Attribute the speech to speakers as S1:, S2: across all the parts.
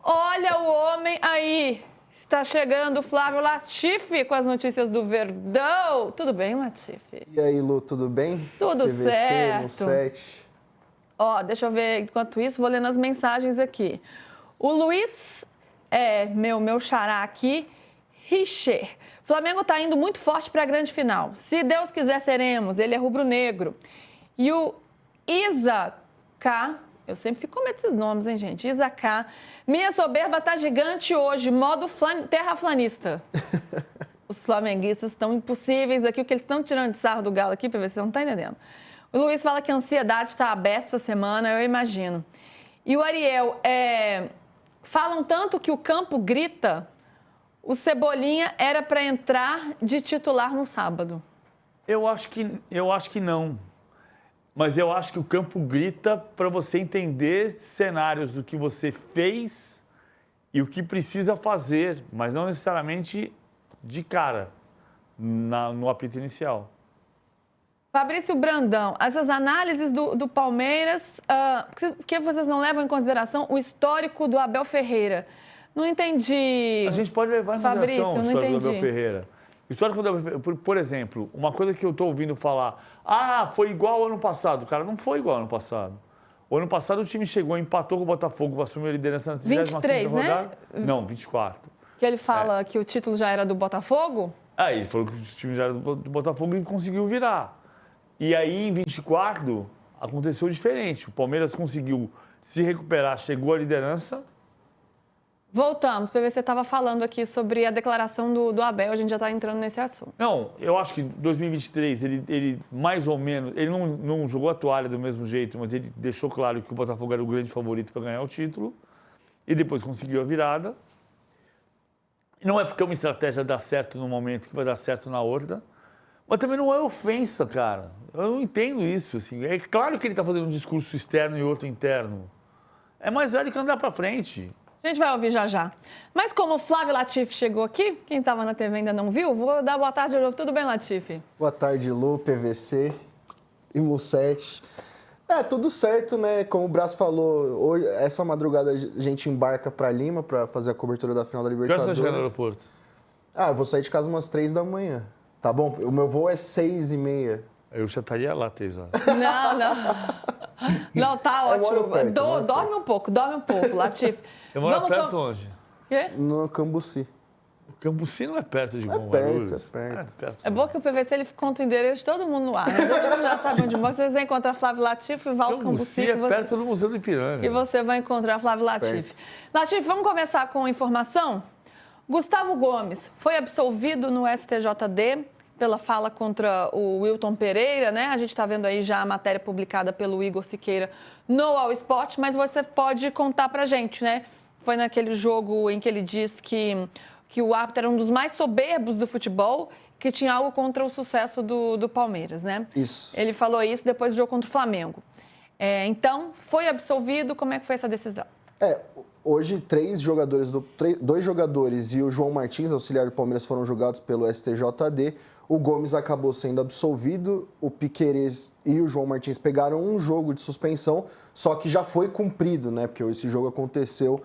S1: Olha o homem aí. Está chegando o Flávio Latifi com as notícias do Verdão. Tudo bem, Latifi?
S2: E aí, Lu, tudo bem?
S1: Tudo
S2: PVC,
S1: certo.
S2: no 7.
S1: Ó, deixa eu ver, enquanto isso, vou lendo as mensagens aqui. O Luiz, meu xará aqui, Richer. Flamengo tá indo muito forte para a grande final. Se Deus quiser, seremos. Ele é rubro-negro. E o Isa K, eu sempre fico com medo desses nomes, hein, gente? Isa K. Minha soberba tá gigante hoje, modo terraflanista. Os flamenguistas estão impossíveis aqui, o que eles estão tirando de sarro do Galo aqui, para ver se você não tá entendendo. O Luiz fala que a ansiedade está aberta essa semana, eu imagino. E o Ariel, falam tanto que o campo grita, o Cebolinha era para entrar de titular no sábado.
S3: Eu acho que não. Mas eu acho que o campo grita para você entender cenários do que você fez e o que precisa fazer, mas não necessariamente de cara, no apito inicial.
S1: Fabrício Brandão, essas análises do Palmeiras, por que vocês não levam em consideração o histórico do Abel Ferreira? Não entendi.
S3: A gente pode levar em
S1: Fabrício,
S3: consideração o histórico do Abel Ferreira. O histórico do Abel Ferreira, por exemplo, uma coisa que eu estou ouvindo falar, foi igual ao ano passado. Cara, não foi igual ao ano passado. O ano passado o time chegou, empatou com o Botafogo, assumiu a liderança na
S1: 23, né?
S3: rodada. Não, 24.
S1: Que ele fala que o título já era do Botafogo?
S3: Ele falou que o time já era do Botafogo e conseguiu virar. E aí, em 24, aconteceu diferente. O Palmeiras conseguiu se recuperar, chegou à liderança.
S1: Voltamos. O PVC estava falando aqui sobre a declaração do Abel, a gente já está entrando nesse assunto.
S3: Não, eu acho que 2023, ele mais ou menos, ele não jogou a toalha do mesmo jeito, mas ele deixou claro que o Botafogo era o grande favorito para ganhar o título. E depois conseguiu a virada. Não é porque uma estratégia dá certo num momento que vai dar certo na outra. Mas também não é ofensa, cara. Eu não entendo isso. Assim. É claro que ele está fazendo um discurso externo e outro interno. É mais velho que andar para frente.
S1: A gente vai ouvir já já. Mas como o Flávio Latifi chegou aqui, quem estava na TV ainda não viu, vou dar boa tarde de novo. Tudo bem, Latifi?
S2: Boa tarde, Lu, PVC e Mu7. Tudo certo, né? Como o Brás falou, hoje, essa madrugada a gente embarca para Lima para fazer a cobertura da final da Libertadores.
S3: Quando você vai chegar no aeroporto?
S2: Eu vou sair de casa umas 3 da manhã. Tá bom? O meu voo é 6h30.
S3: Eu já estaria lá, 3 horas.
S1: Não. Não, tá ótimo. Dorme um pouco, Latifi.
S3: Você mora perto onde?
S1: Quê?
S2: No Cambuci.
S3: O Cambuci não é perto de Bom Guarulhos?
S2: É perto.
S1: É bom que o PVC ele conta o endereço de todo mundo no ar. Todo mundo já sabe onde mora. Se você encontrar Flávio Latifi, vá ao Cambuci.
S3: É perto do Museu do Ipiranga.
S1: E você vai encontrar Flávio Latifi. Latifi, vamos começar com informação? Gustavo Gomes foi absolvido no STJD pela fala contra o Wilton Pereira, né? A gente está vendo aí já a matéria publicada pelo Igor Siqueira no All Sport, mas você pode contar pra gente, né? Foi naquele jogo em que ele diz que o árbitro era um dos mais soberbos do futebol, que tinha algo contra o sucesso do Palmeiras, né?
S2: Isso.
S1: Ele falou isso depois do jogo contra o Flamengo. Então, foi absolvido, como é que foi essa decisão?
S2: Hoje, 2 jogadores e o João Martins, auxiliar do Palmeiras, foram julgados pelo STJD. O Gomes acabou sendo absolvido, o Piquerez e o João Martins pegaram um jogo de suspensão, só que já foi cumprido, né? Porque esse jogo aconteceu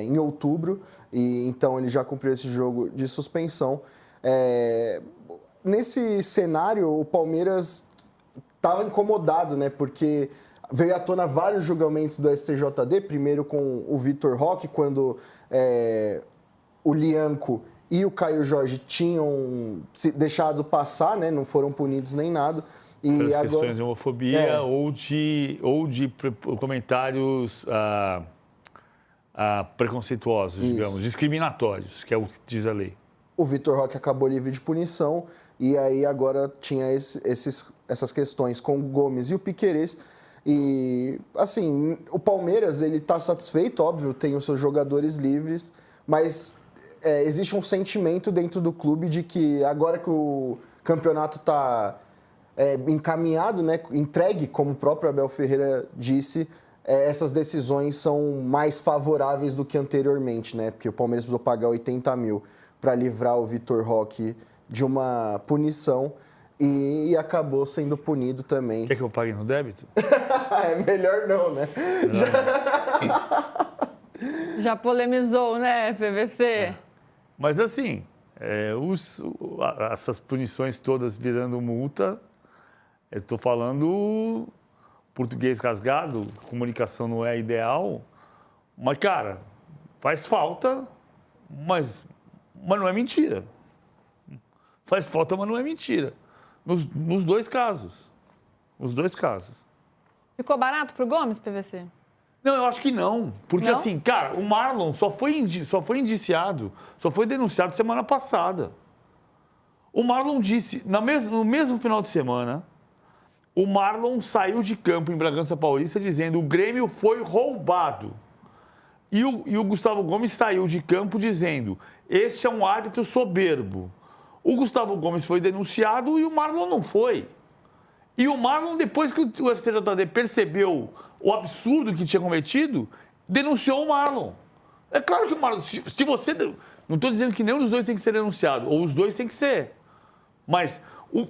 S2: em outubro, e então ele já cumpriu esse jogo de suspensão. Nesse cenário, o Palmeiras estava incomodado, né? Porque veio à tona vários julgamentos do STJD, primeiro com o Vitor Roque, quando o Lianco e o Caio Jorge tinham se deixado passar, né? Não foram punidos nem nada. E
S3: agora, questões de homofobia ou de comentários preconceituosos, digamos, discriminatórios, que é o que diz a lei.
S2: O Vitor Roque acabou livre de punição e aí agora tinha essas questões com o Gomes e o Piquerez. E, assim, o Palmeiras, ele está satisfeito, óbvio, tem os seus jogadores livres, mas existe um sentimento dentro do clube de que agora que o campeonato está encaminhado, né, entregue, como o próprio Abel Ferreira disse, essas decisões são mais favoráveis do que anteriormente, né? Porque o Palmeiras precisou pagar 80 mil para livrar o Vitor Roque de uma punição e acabou sendo punido também.
S3: Quer que eu pague no débito?
S2: É melhor não, né?
S1: Já polemizou, né, PVC?
S3: Mas assim, essas punições todas virando multa, eu estou falando português rasgado, comunicação não é ideal, mas, cara, faz falta, mas não é mentira. Faz falta, mas não é mentira. Nos dois casos. Nos dois casos.
S1: Ficou barato pro Gomes, PVC?
S3: Não, eu acho que não. Porque,
S1: Não?
S3: assim, cara, o Marlon só foi indiciado, só foi denunciado semana passada. O Marlon disse, no mesmo final de semana, o Marlon saiu de campo em Bragança Paulista dizendo: o Grêmio foi roubado. E o Gustavo Gomes saiu de campo dizendo: este é um árbitro soberbo. O Gustavo Gomes foi denunciado e o Marlon não foi. E o Marlon, depois que o STJD percebeu o absurdo que tinha cometido, denunciou o Marlon. É claro que o Marlon, se você... Não estou dizendo que nenhum dos dois tem que ser denunciado, ou os dois tem que ser. Mas o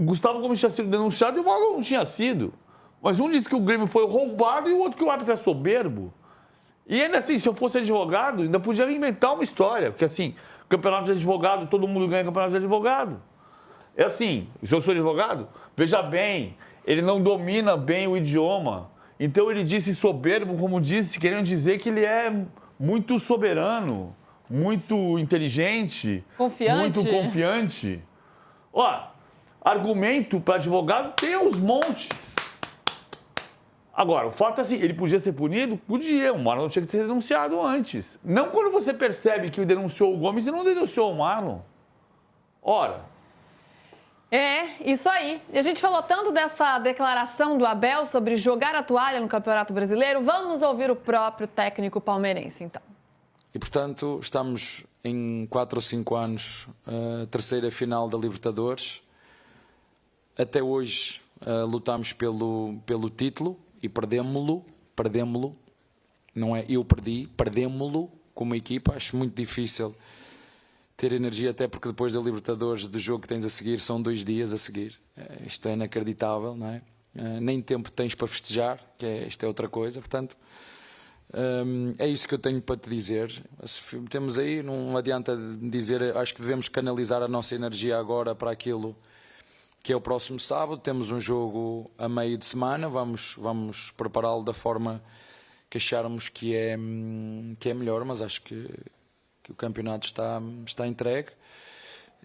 S3: Gustavo Gomes tinha sido denunciado e o Marlon não tinha sido. Mas um disse que o Grêmio foi roubado e o outro que o árbitro é soberbo. E ainda assim, se eu fosse advogado, ainda podia inventar uma história. Porque assim, campeonato de advogado, todo mundo ganha campeonato de advogado. É assim, se eu sou advogado, veja bem, ele não domina bem o idioma. Então ele disse soberbo, como disse, querendo dizer que ele é muito soberano, muito inteligente,
S1: Confiante.
S3: muito confiante. Ó, argumento para advogado tem aos montes. Agora, o fato é assim, ele podia ser punido? Podia, o Marlon tinha que ser denunciado antes. Não quando você percebe que denunciou o Gomes e não denunciou o Marlon. Ora...
S1: É, isso aí. E a gente falou tanto dessa declaração do Abel sobre jogar a toalha no Campeonato Brasileiro. Vamos ouvir o próprio técnico palmeirense, então.
S4: E, portanto, estamos em 4 ou 5 anos, terceira final da Libertadores. Até hoje lutámos pelo título e perdemos-lo. Não é eu perdi, perdemos-lo como equipa. Acho muito difícil ter energia, até porque depois da Libertadores, do jogo que tens a seguir, são 2 dias a seguir. Isto é inacreditável, não é? Nem tempo tens para festejar, isto é outra coisa. Portanto, é isso que eu tenho para te dizer. Temos aí, não adianta dizer, acho que devemos canalizar a nossa energia agora para aquilo que é o próximo sábado. Temos um jogo a meio de semana, vamos prepará-lo da forma que acharmos que é melhor, mas acho que o campeonato está entregue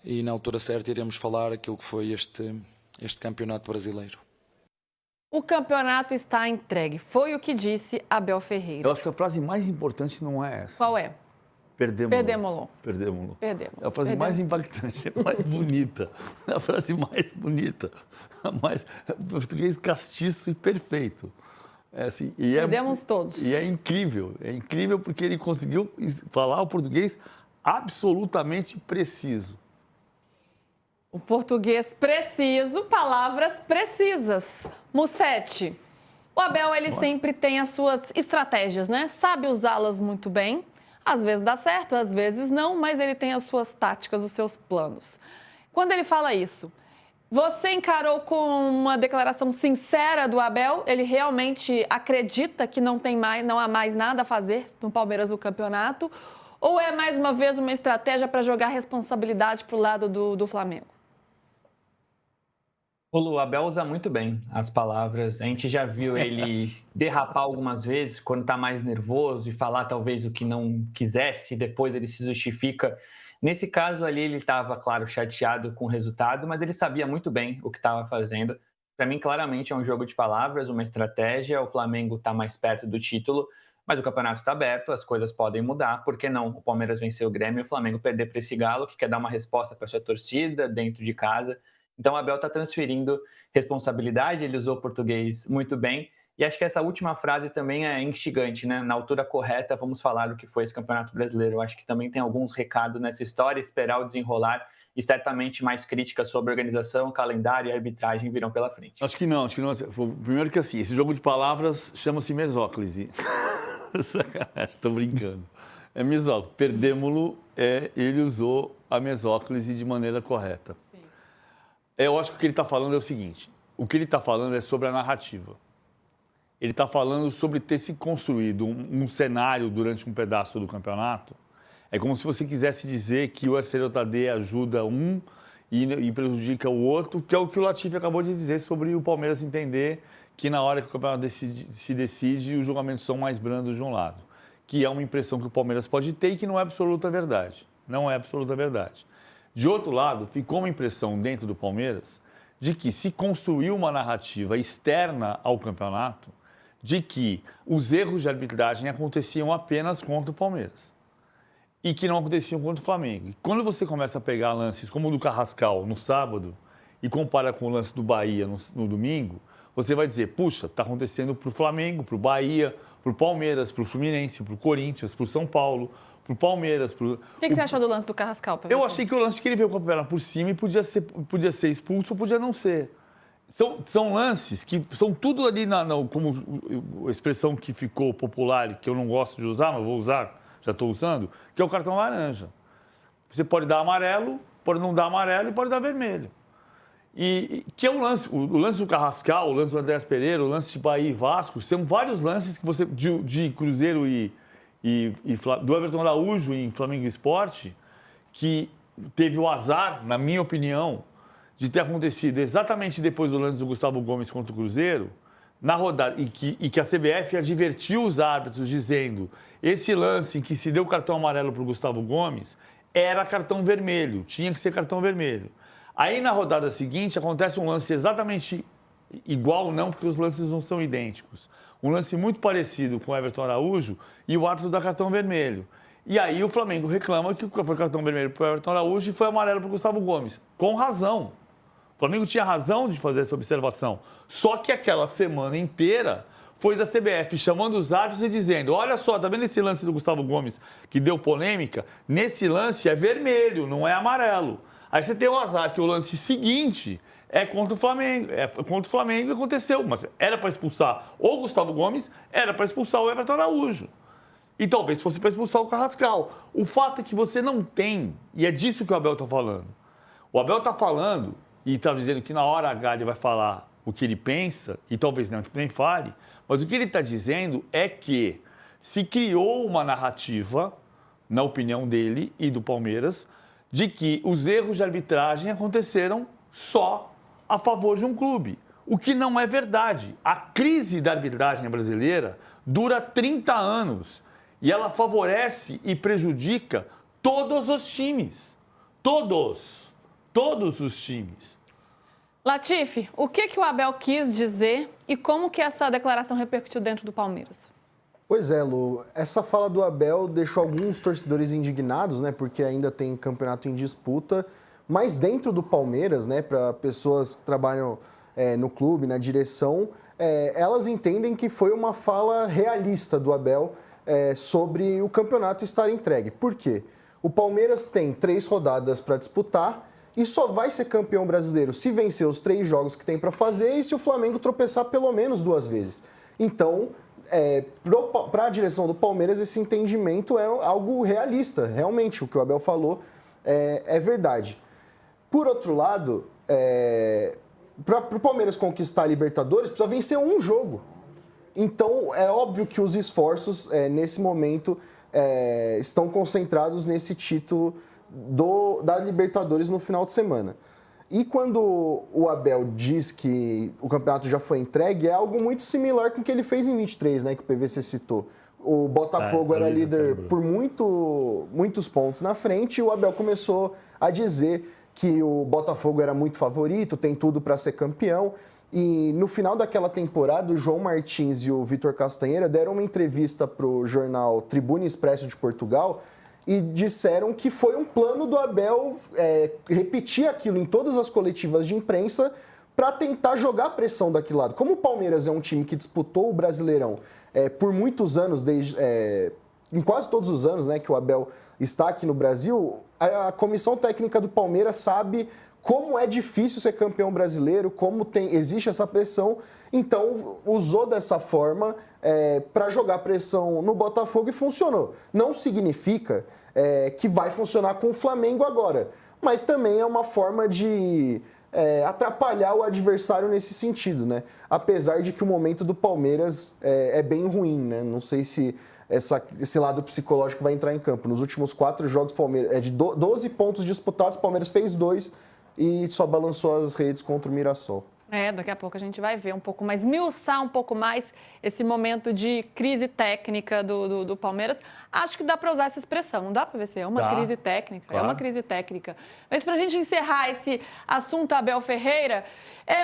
S4: e na altura certa iremos falar aquilo que foi este campeonato brasileiro.
S1: O campeonato está entregue. Foi o que disse Abel Ferreira.
S3: Eu acho que a frase mais importante não é essa.
S1: Qual é?
S3: Perdemos-lo.
S1: Perdemos.
S3: É a frase mais impactante, mais bonita. É a frase mais bonita. Mais português castiço e perfeito. É assim,
S1: Perdemos todos.
S3: E é incrível porque ele conseguiu falar o português absolutamente preciso.
S1: O português preciso, palavras precisas. Mussetti, o Abel, ele sempre tem as suas estratégias, né? Sabe usá-las muito bem. Às vezes dá certo, às vezes não, mas ele tem as suas táticas, os seus planos. Quando ele fala isso, você encarou com uma declaração sincera do Abel? Ele realmente acredita que não há mais nada a fazer no Palmeiras no campeonato? Ou é mais uma vez uma estratégia para jogar responsabilidade para o lado do Flamengo?
S5: O Abel usa muito bem as palavras. A gente já viu ele derrapar algumas vezes quando está mais nervoso e falar talvez o que não quisesse, depois ele se justifica. Nesse caso ali ele estava, claro, chateado com o resultado, mas ele sabia muito bem o que estava fazendo. Para mim, claramente, é um jogo de palavras, uma estratégia. O Flamengo está mais perto do título, mas o campeonato está aberto, as coisas podem mudar. Por que não o Palmeiras vencer o Grêmio e o Flamengo perder para esse Galo, que quer dar uma resposta para sua torcida dentro de casa? Então, o Abel está transferindo responsabilidade, ele usou o português muito bem. E acho que essa última frase também é instigante, né? Na altura correta, vamos falar do que foi esse Campeonato Brasileiro. Eu acho que também tem alguns recados nessa história, esperar o desenrolar e certamente mais críticas sobre organização, calendário e arbitragem virão pela frente.
S3: Acho que não. Primeiro que assim, esse jogo de palavras chama-se mesóclise. Sacanagem, estou brincando. É mesóclise. Perdemos-lo, ele usou a mesóclise de maneira correta. Sim. Eu acho que o que ele está falando é o seguinte, o que ele está falando é sobre a narrativa. ele está falando sobre ter se construído um cenário durante um pedaço do campeonato. É como se você quisesse dizer que o STJD ajuda um e prejudica o outro, que é o que o Latifi acabou de dizer sobre o Palmeiras entender que na hora que o campeonato se decide, os julgamentos são mais brandos de um lado. Que é uma impressão que o Palmeiras pode ter e que não é absoluta verdade. Não é absoluta verdade. De outro lado, ficou uma impressão dentro do Palmeiras de que se construiu uma narrativa externa ao campeonato de que os erros de arbitragem aconteciam apenas contra o Palmeiras e que não aconteciam contra o Flamengo. E quando você começa a pegar lances como o do Carrascal no sábado e compara com o lance do Bahia no domingo, você vai dizer, puxa, está acontecendo para o Flamengo, para o Bahia, para o Palmeiras, para o Fluminense, para o Corinthians, para o São Paulo, para o Palmeiras.
S1: O que você achou do lance do Carrascal?
S3: Eu achei que o lance que ele veio com a perna por cima e podia ser expulso ou podia não ser. São lances que são tudo ali, como a expressão que ficou popular, que eu não gosto de usar, mas vou usar, já estou usando, que é o cartão laranja. Você pode dar amarelo, pode não dar amarelo e pode dar vermelho. E que é o lance do Carrascal, o lance do Andréas Pereira, o lance de Bahia e Vasco, são vários lances que você de Cruzeiro do Everton Araújo em Flamengo Sport, que teve o azar, na minha opinião, de ter acontecido exatamente depois do lance do Gustavo Gomes contra o Cruzeiro, na rodada, e que a CBF advertiu os árbitros dizendo esse lance em que se deu cartão amarelo para o Gustavo Gomes era cartão vermelho, tinha que ser cartão vermelho. Aí na rodada seguinte acontece um lance exatamente igual, não, porque os lances não são idênticos. Um lance muito parecido com o Everton Araújo e o árbitro dá cartão vermelho. E aí o Flamengo reclama que foi cartão vermelho para o Everton Araújo e foi amarelo para o Gustavo Gomes. Com razão. O Flamengo tinha razão de fazer essa observação. Só que aquela semana inteira foi da CBF chamando os árbitros e dizendo, olha só, tá vendo esse lance do Gustavo Gomes que deu polêmica? Nesse lance é vermelho, não é amarelo. Aí você tem o azar que o lance seguinte é contra o Flamengo. É contra o Flamengo e aconteceu. Mas era para expulsar o Gustavo Gomes, era para expulsar o Everton Araújo. E talvez fosse para expulsar o Carrascal. O fato é que você não tem, e é disso que o Abel está falando. O Abel está falando, e está dizendo que na hora H ele vai falar o que ele pensa, e talvez nem fale, mas o que ele está dizendo é que se criou uma narrativa, na opinião dele e do Palmeiras, de que os erros de arbitragem aconteceram só a favor de um clube. O que não é verdade. A crise da arbitragem brasileira dura 30 anos e ela favorece e prejudica todos os times. Todos os times.
S1: Latifi, o que o Abel quis dizer e como que essa declaração repercutiu dentro do Palmeiras?
S2: Pois é, Lu, essa fala do Abel deixou alguns torcedores indignados, né, porque ainda tem campeonato em disputa, mas dentro do Palmeiras, né, para pessoas que trabalham no clube, na direção, elas entendem que foi uma fala realista do Abel sobre o campeonato estar entregue. Por quê? O Palmeiras tem 3 rodadas para disputar e só vai ser campeão brasileiro se vencer os 3 jogos que tem para fazer e se o Flamengo tropeçar pelo menos 2 vezes. Então, para a direção do Palmeiras, esse entendimento é algo realista. Realmente, o que o Abel falou é verdade. Por outro lado, para o Palmeiras conquistar a Libertadores, precisa vencer um jogo. Então, é óbvio que os esforços, nesse momento, estão concentrados nesse título da Libertadores no final de semana. E quando o Abel diz que o campeonato já foi entregue, é algo muito similar com o que ele fez em 23, né, que o PVC citou. O Botafogo era líder por muitos pontos na frente e o Abel começou a dizer que o Botafogo era muito favorito, tem tudo para ser campeão. E no final daquela temporada, o João Martins e o Vitor Castanheira deram uma entrevista para o jornal Tribuna Expresso de Portugal e disseram que foi um plano do Abel repetir aquilo em todas as coletivas de imprensa para tentar jogar a pressão daquele lado. Como o Palmeiras é um time que disputou o Brasileirão por muitos anos, em quase todos os anos, né, que o Abel está aqui no Brasil, a comissão técnica do Palmeiras sabe como é difícil ser campeão brasileiro, como existe essa pressão, então usou dessa forma para jogar pressão no Botafogo e funcionou. Não significa que vai funcionar com o Flamengo agora, mas também é uma forma de atrapalhar o adversário nesse sentido, né? Apesar de que o momento do Palmeiras é bem ruim, né? Não sei se esse lado psicológico vai entrar em campo. Nos últimos 4 jogos, Palmeiras de 12 pontos disputados, o Palmeiras fez 2 e só balançou as redes contra o Mirassol.
S1: Daqui a pouco a gente vai ver um pouco mais, esmiuçar um pouco mais esse momento de crise técnica do Palmeiras. Acho que dá para usar essa expressão, não dá para ver se é uma crise técnica,
S3: claro.
S1: É uma crise técnica. Mas para a gente encerrar esse assunto Abel Ferreira,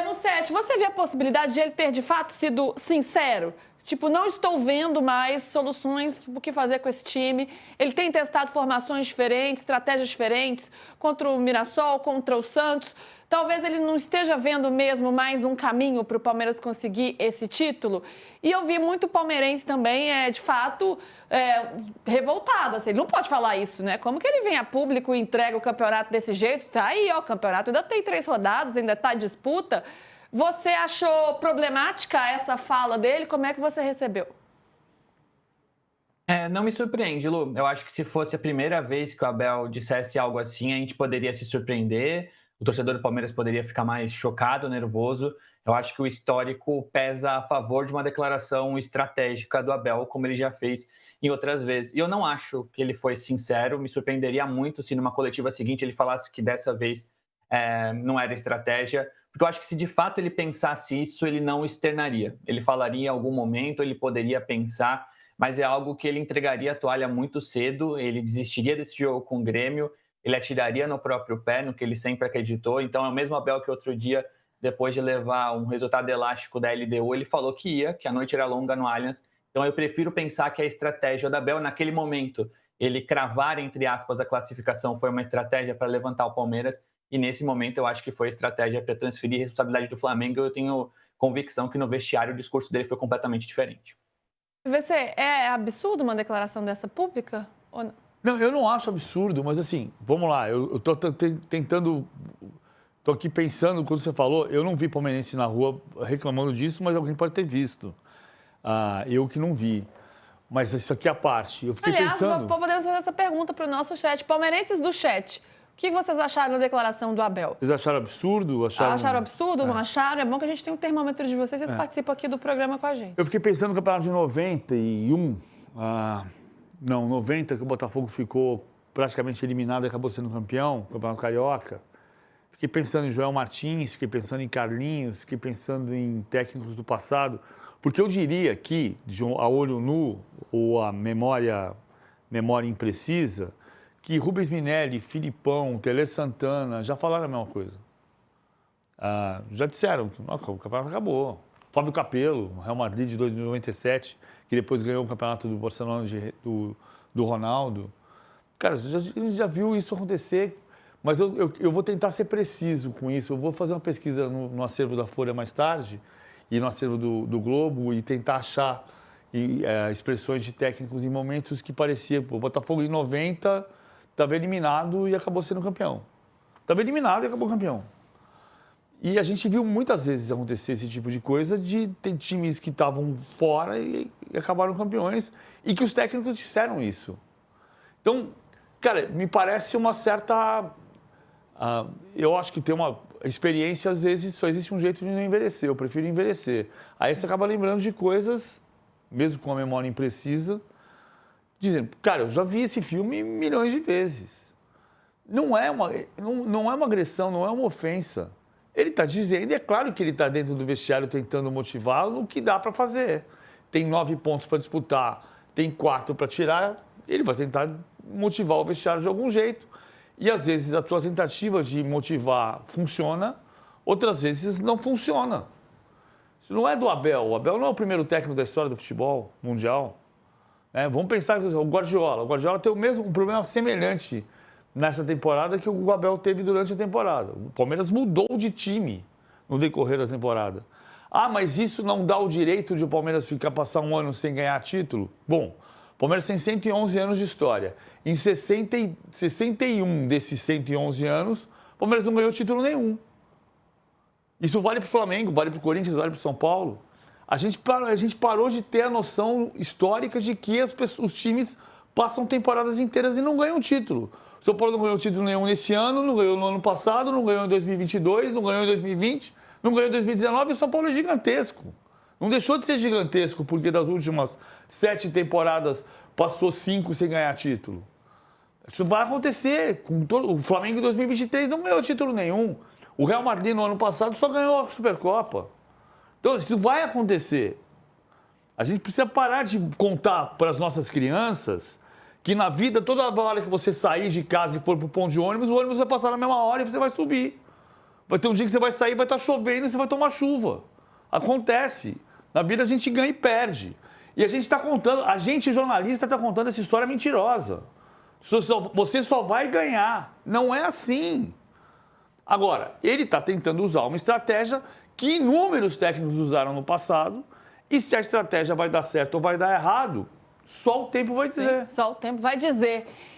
S1: Mussete, você vê a possibilidade de ele ter de fato sido sincero? Tipo, não estou vendo mais soluções o que fazer com esse time. Ele tem testado formações diferentes, estratégias diferentes contra o Mirassol, contra o Santos. Talvez ele não esteja vendo mesmo mais um caminho para o Palmeiras conseguir esse título. E eu vi muito palmeirense também, de fato, revoltado. Assim, ele não pode falar isso, né? Como que ele vem a público e entrega o campeonato desse jeito? Tá aí, ó, o campeonato ainda tem 3 rodadas, ainda está em disputa. Você achou problemática essa fala dele? Como é que você recebeu?
S5: Não me surpreende, Lu. Eu acho que se fosse a primeira vez que o Abel dissesse algo assim, a gente poderia se surpreender. O torcedor do Palmeiras poderia ficar mais chocado, nervoso. Eu acho que o histórico pesa a favor de uma declaração estratégica do Abel, como ele já fez em outras vezes. E eu não acho que ele foi sincero. Me surpreenderia muito se numa coletiva seguinte ele falasse que dessa vez não era estratégia. Porque eu acho que se de fato ele pensasse isso, ele não externaria. Ele falaria em algum momento, ele poderia pensar, mas é algo que ele entregaria a toalha muito cedo, ele desistiria desse jogo com o Grêmio, ele atiraria no próprio pé, no que ele sempre acreditou. Então é o mesmo Abel que outro dia, depois de levar um resultado elástico da LDU, ele falou que a noite era longa no Allianz. Então eu prefiro pensar que a estratégia da Abel, naquele momento, ele cravar, entre aspas, a classificação foi uma estratégia para levantar o Palmeiras. E nesse momento eu acho que foi estratégia para transferir a responsabilidade do Flamengo. Eu tenho convicção que no vestiário o discurso dele foi completamente diferente.
S1: Você é absurdo uma declaração dessa pública? Ou não?
S3: Não, eu não acho absurdo, mas assim, vamos lá, eu tô tentando, tô aqui pensando, quando você falou, eu não vi palmeirense na rua reclamando disso, mas alguém pode ter visto. Eu que não vi. Mas isso aqui é a parte. Eu fiquei pensando...
S1: podemos fazer essa pergunta para o nosso chat. Palmeirenses do chat, o que vocês acharam da declaração do Abel?
S3: Vocês acharam absurdo?
S1: Acharam absurdo? Não acharam? É bom que a gente tem um termômetro de vocês participam aqui do programa com a gente.
S3: Eu fiquei pensando no campeonato de 91, 90, que o Botafogo ficou praticamente eliminado e acabou sendo campeão, campeonato carioca. Fiquei pensando em Joel Martins, fiquei pensando em Carlinhos, fiquei pensando em técnicos do passado, porque eu diria que, a olho nu ou a memória imprecisa, que Rubens Minelli, Filipão, Tele Santana já falaram a mesma coisa. Já disseram que o campeonato acabou. Fábio Capello, Real Madrid de 97, que depois ganhou o campeonato do Barcelona do Ronaldo. Cara, a gente já viu isso acontecer, mas eu vou tentar ser preciso com isso. Eu vou fazer uma pesquisa no acervo da Folha mais tarde e no acervo do Globo e tentar achar expressões de técnicos em momentos que parecia... O Botafogo em 90 estava eliminado e acabou sendo campeão. Estava eliminado e acabou campeão. E a gente viu muitas vezes acontecer esse tipo de coisa de ter times que estavam fora e acabaram campeões e que os técnicos disseram isso. Então, cara, me parece uma certa... eu acho que ter uma experiência, às vezes, só existe um jeito de não envelhecer. Eu prefiro envelhecer. Aí você acaba lembrando de coisas, mesmo com a memória imprecisa, dizendo, cara, eu já vi esse filme milhões de vezes. Não é uma agressão, não é uma ofensa. Ele está dizendo, é claro que ele está dentro do vestiário tentando motivá-lo no que dá para fazer. Tem 9 pontos para disputar, tem 4 para tirar, ele vai tentar motivar o vestiário de algum jeito. E às vezes a sua tentativa de motivar funciona, outras vezes não funciona. Isso não é do Abel. O Abel não é o primeiro técnico da história do futebol mundial. Vamos pensar que o Guardiola. O Guardiola tem um problema semelhante nessa temporada que o Abel teve durante a temporada. O Palmeiras mudou de time no decorrer da temporada. Mas isso não dá o direito de o Palmeiras passar um ano sem ganhar título? Bom, o Palmeiras tem 111 anos de história. Em 61 desses 111 anos, o Palmeiras não ganhou título nenhum. Isso vale para o Flamengo, vale para o Corinthians, vale para o São Paulo. A gente parou de ter a noção histórica de que os times passam temporadas inteiras e não ganham título. São Paulo não ganhou título nenhum nesse ano, não ganhou no ano passado, não ganhou em 2022, não ganhou em 2020, não ganhou em 2019. E o São Paulo é gigantesco. Não deixou de ser gigantesco porque das últimas 7 temporadas passou 5 sem ganhar título. Isso vai acontecer. O Flamengo em 2023 não ganhou título nenhum. O Real Madrid no ano passado só ganhou a Supercopa. Então, isso vai acontecer. A gente precisa parar de contar para as nossas crianças que na vida, toda hora que você sair de casa e for para o ponto de ônibus, o ônibus vai passar na mesma hora e você vai subir. Vai ter um dia que você vai sair, vai estar chovendo e você vai tomar chuva. Acontece. Na vida a gente ganha e perde. E a gente está contando, a gente jornalista está contando essa história mentirosa. Você só vai ganhar. Não é assim. Agora, ele está tentando usar uma estratégia que inúmeros técnicos usaram no passado, e se a estratégia vai dar certo ou vai dar errado, só o tempo vai dizer.
S1: Sim, só o tempo vai dizer.